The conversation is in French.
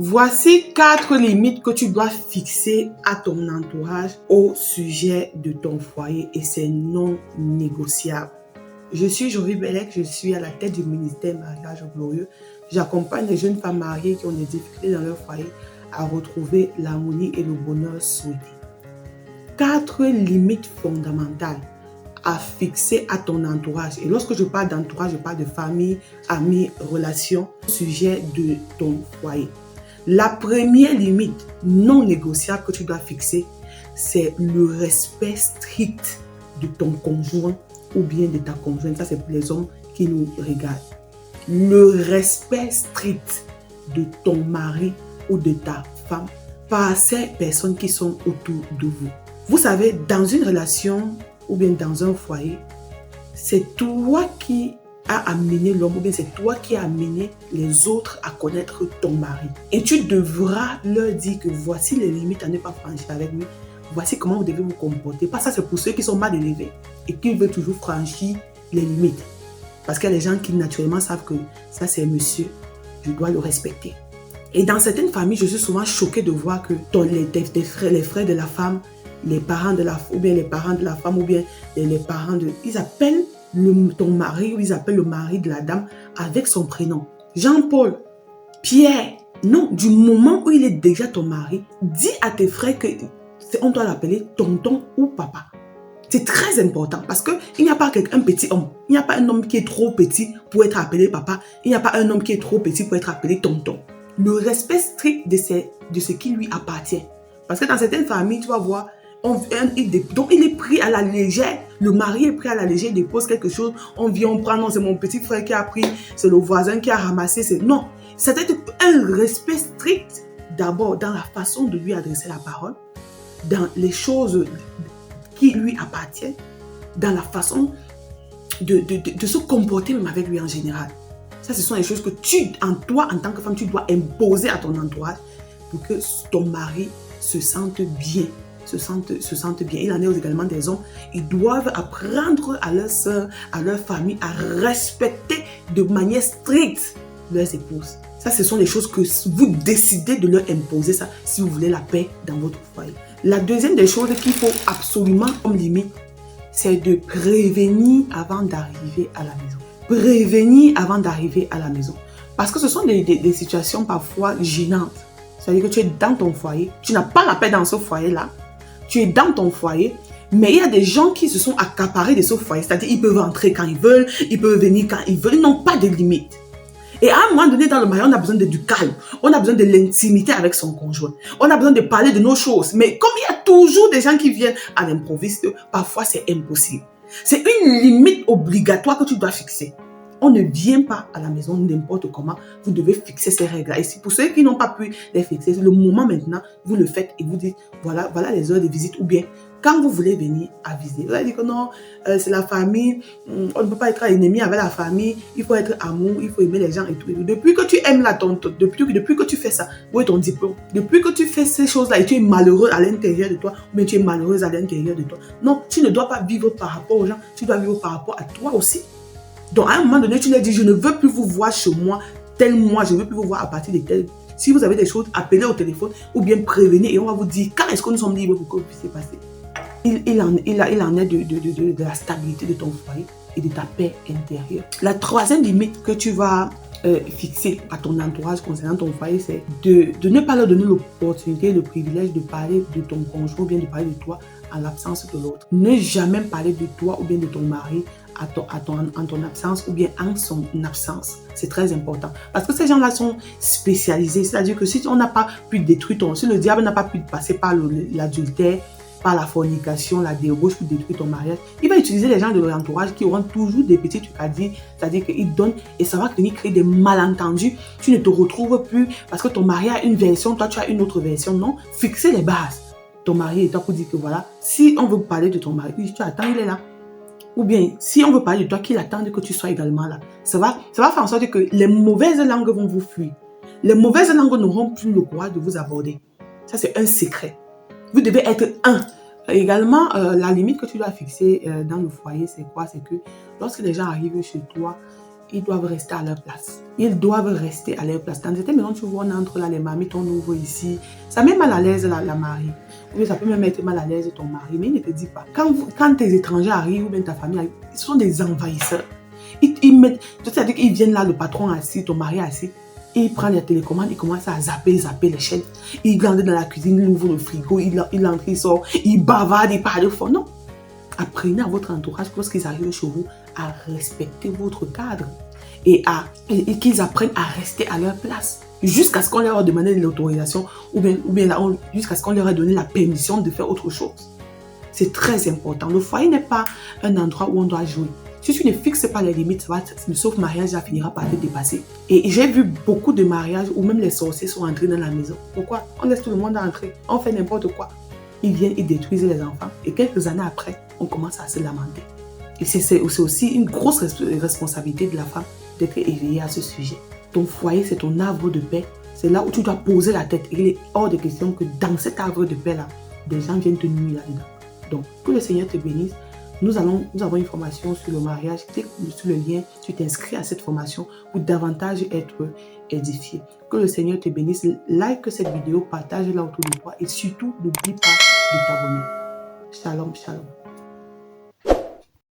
Voici 4 limites que tu dois fixer à ton entourage au sujet de ton foyer et c'est non négociable. Je suis Jovi Bellec, je suis à la tête du ministère Mariage Glorieux. J'accompagne les jeunes femmes mariées qui ont des difficultés dans leur foyer à retrouver l'harmonie et le bonheur souhaité. 4 limites fondamentales à fixer à ton entourage. Et lorsque je parle d'entourage, je parle de famille, amis, relations, au sujet de ton foyer. La première limite non négociable que tu dois fixer, c'est le respect strict de ton conjoint ou bien de ta conjointe. Ça, c'est pour les hommes qui nous regardent. Le respect strict de ton mari ou de ta femme par ces personnes qui sont autour de vous. Vous savez, dans une relation ou bien dans un foyer, c'est toi qui as amené l'homme ou bien c'est toi qui as amené les autres à connaître ton mari. Et tu devras leur dire que voici les limites à ne pas franchir avec lui. Voici comment vous devez vous comporter. Pas ça, c'est pour ceux qui sont mal élevés et qui veulent toujours franchir les limites. Parce qu'il y a des gens qui naturellement savent que ça c'est monsieur, je dois le respecter. Et dans certaines familles, je suis souvent choquée de voir que les frères de la femme, les parents de la ou bien les parents de la femme ou bien les parents de... Ils appellent ton mari ou ils appellent le mari de la dame avec son prénom. Jean-Paul, Pierre. Non, du moment où il est déjà ton mari, dis à tes frères qu'on doit l'appeler tonton ou papa. C'est très important parce qu'il n'y a pas un petit homme. Il n'y a pas un homme qui est trop petit pour être appelé papa. Il n'y a pas un homme qui est trop petit pour être appelé tonton. Le respect strict de ce qui lui appartient. Parce que dans certaines familles, tu vas voir, donc il est pris à la légère. Le mari est pris à la légère, il dépose quelque chose. On vient, on prend, non, c'est mon petit frère qui a pris, c'est le voisin qui a ramassé. Non, c'était un respect strict d'abord dans la façon de lui adresser la parole, dans les choses qui lui appartiennent, dans la façon de se comporter même avec lui en général. Ça, ce sont les choses que toi, en tant que femme, tu dois imposer à ton entourage pour que ton mari se sente bien. Se sentent bien. Il en est également des hommes. Ils doivent apprendre à leurs soeurs, à leur famille, à respecter de manière stricte leurs épouses. Ça, ce sont les choses que vous décidez de leur imposer ça si vous voulez la paix dans votre foyer. La deuxième des choses qu'il faut absolument comme limite, c'est de prévenir avant d'arriver à la maison. Prévenir avant d'arriver à la maison. Parce que ce sont des situations parfois gênantes. C'est-à-dire que tu es dans ton foyer, tu n'as pas la paix dans ce foyer-là. Tu es dans ton foyer, mais il y a des gens qui se sont accaparés de ce foyer. C'est-à-dire qu'ils peuvent entrer quand ils veulent, ils peuvent venir quand ils veulent. Ils n'ont pas de limite. Et à un moment donné, dans le mariage, on a besoin du calme. On a besoin de l'intimité avec son conjoint. On a besoin de parler de nos choses. Mais comme il y a toujours des gens qui viennent à l'improviste, parfois c'est impossible. C'est une limite obligatoire que tu dois fixer. On ne vient pas à la maison n'importe comment. Vous devez fixer ces règles-là. Et si pour ceux qui n'ont pas pu les fixer, c'est le moment maintenant, vous le faites et vous dites, voilà les heures de visite. Ou bien, quand vous voulez venir à visiter, vous allez dire que non, c'est la famille, on ne peut pas être ennemi avec la famille, il faut être amour, il faut aimer les gens et tout. Depuis que tu aimes depuis que tu fais ça, où est ton diplôme? Depuis que tu fais ces choses-là et tu es malheureux à l'intérieur de toi, ou bien tu es malheureuse à l'intérieur de toi. Non, tu ne dois pas vivre par rapport aux gens, tu dois vivre par rapport à toi aussi. Donc, à un moment donné, tu leur dis, je ne veux plus vous voir chez moi, tel mois, je ne veux plus vous voir à partir de tel. Si vous avez des choses, appelez au téléphone ou bien prévenez et on va vous dire quand est-ce que nous sommes libres pour que vous puissiez passer. Il en est de la stabilité de ton foyer et de ta paix intérieure. La troisième limite que tu vas fixer à ton entourage concernant ton foyer, c'est de ne pas leur donner l'opportunité, le privilège de parler de ton conjoint ou bien de parler de toi en l'absence de l'autre. Ne jamais parler de toi ou bien de ton mari en ton absence ou bien en son absence. C'est très important. Parce que ces gens-là sont spécialisés. C'est-à-dire que si on n'a pas pu détruire si le diable n'a pas pu passer par l'adultère, par la fornication, la débauche pour détruire ton mariage, il va utiliser les gens de l'entourage qui auront toujours des petits trucs à dire. C'est-à-dire qu'ils donnent et ça va venir créer des malentendus. Tu ne te retrouves plus parce que ton mari a une version, toi tu as une autre version. Non, fixez les bases. Ton mari est là pour dire que voilà, si on veut parler de ton mari, tu attends, il est là. Ou bien, si on veut parler de toi, qu'il attende que tu sois également là. Ça va faire en sorte que les mauvaises langues vont vous fuir. Les mauvaises langues n'auront plus le courage de vous aborder. Ça, c'est un secret. Vous devez être un. Également, la limite que tu dois fixer dans le foyer, c'est quoi? C'est que lorsque les gens arrivent chez toi, ils doivent rester à leur place. Ils doivent rester à leur place. Dans certaines maisons, tu vois, on entre là, les mamies, ton nouveau ici. Ça met mal à l'aise la mariée. Ou ça peut même mettre mal à l'aise ton mari. Mais il ne te dit pas. Quand tes étrangers arrivent ou bien ta famille arrive, ils sont des envahisseurs. Ils mettent, c'est-à-dire qu'ils viennent là, le patron assis, ton mari assis. Il prend les télécommandes, il commence à zapper les chaînes. Il grandit dans la cuisine, il ouvre le frigo, il entre, il sort, il bavarde, il parle fort. Non. Apprenez à votre entourage, lorsqu'ils arrivent chez vous, à respecter votre cadre et qu'ils apprennent à rester à leur place jusqu'à ce qu'on leur ait demandé l'autorisation ou bien jusqu'à ce qu'on leur ait donné la permission de faire autre chose. C'est très important. Le foyer n'est pas un endroit où on doit jouer. Si tu ne fixes pas les limites, le sauf mariage ça finira par te dépasser. Et j'ai vu beaucoup de mariages où même les sorciers sont entrés dans la maison. Pourquoi? On laisse tout le monde entrer. On fait n'importe quoi. Ils viennent, ils détruisent les enfants. Et quelques années après, on commence à se lamenter. Et c'est aussi une grosse responsabilité de la femme d'être éveillée à ce sujet. Ton foyer, c'est ton havre de paix. C'est là où tu dois poser la tête. Il est hors de question que dans cet havre de paix-là, des gens viennent te nuire là-dedans. Donc, que le Seigneur te bénisse. Nous avons une formation sur le mariage. Clique sur le lien, tu t'inscris à cette formation pour davantage être édifié. Que le Seigneur te bénisse. Like cette vidéo, partage-la autour de toi et surtout, n'oublie pas de t'abonner. Shalom, shalom.